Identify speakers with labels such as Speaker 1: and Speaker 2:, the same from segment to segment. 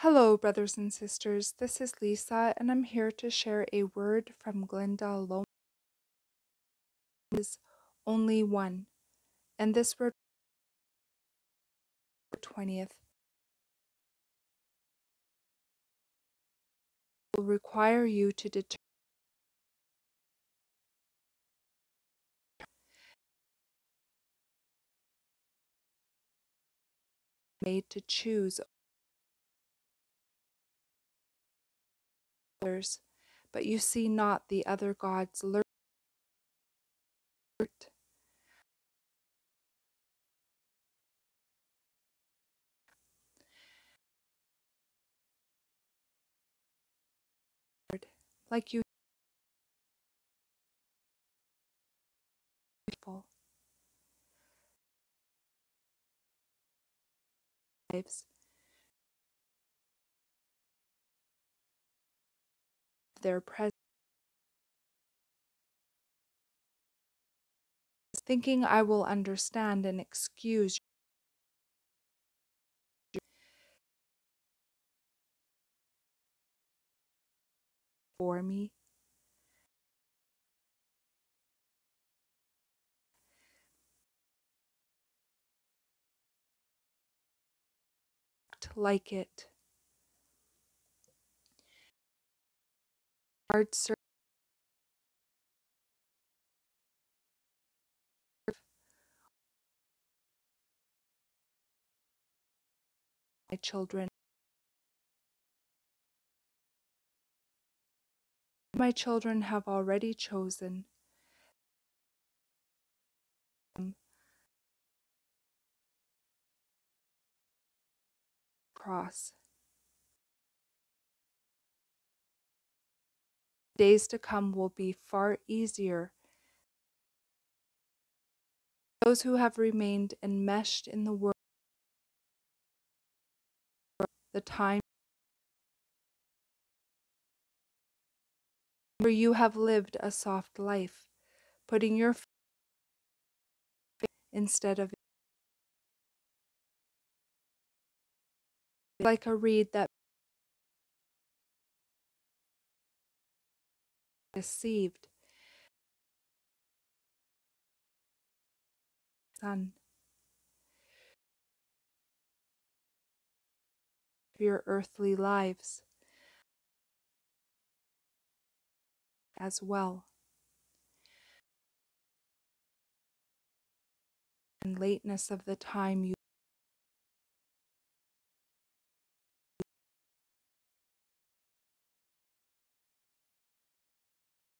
Speaker 1: Hello, brothers and sisters. This is Lisa, and I'm here to share a word from Glynda. Lomax is only one, and this word 20th will require you to determine made to choose others, but you see not the other gods lurk. Like you people lives, their presence, thinking I will understand and excuse you for me. Like it. Hard serve my children. My children have already chosen them. Cross. Days to come will be far easier. Those who have remained enmeshed in the world, the time where you have lived a soft life, putting your faith instead of like a reed that deceived. Son, of your earthly lives as well, and lateness of the time you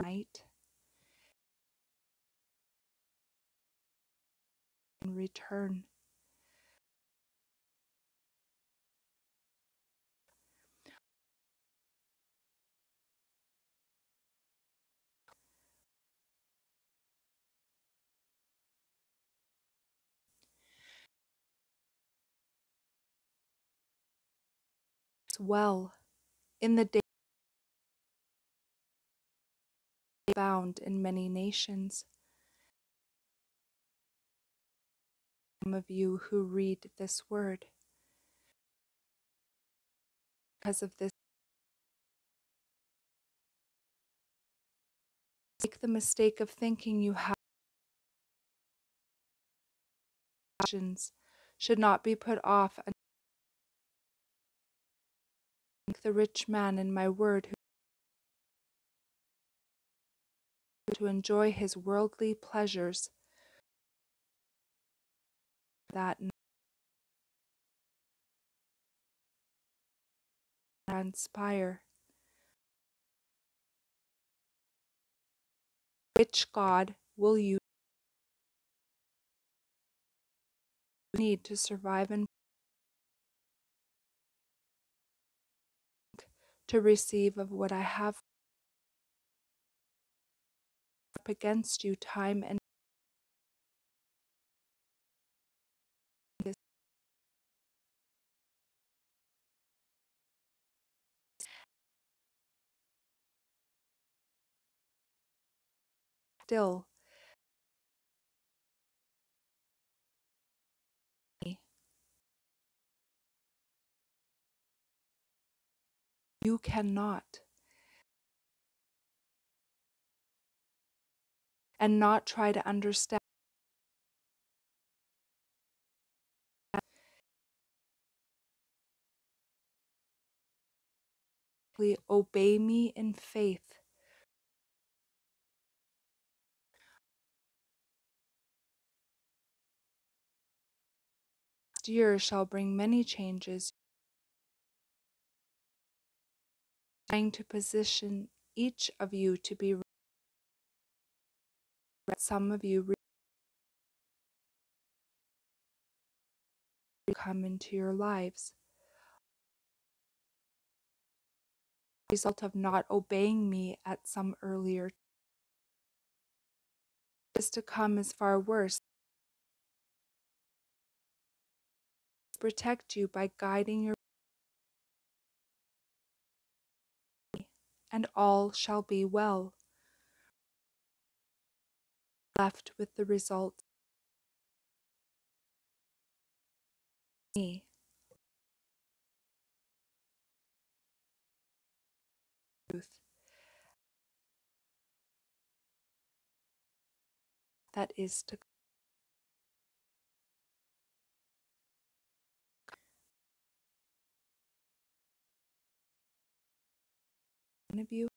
Speaker 1: might and return. As well, in the day bound in many nations. Some of you who read this word, because of this, make the mistake of thinking you have actions should not be put off. And the rich man in my word who to enjoy his worldly pleasures that transpire. Which God will you need to survive and to receive of what I have up against you time and this still You cannot. And not try to understand. Obey me in faith. Next year shall bring many changes, trying to position each of you to be ready. Some of you come into your lives. The result of not obeying me at some earlier is to come is far worse. Protect you by guiding your way, and all shall be well. Left with the result. Me. Truth. That is to one of you.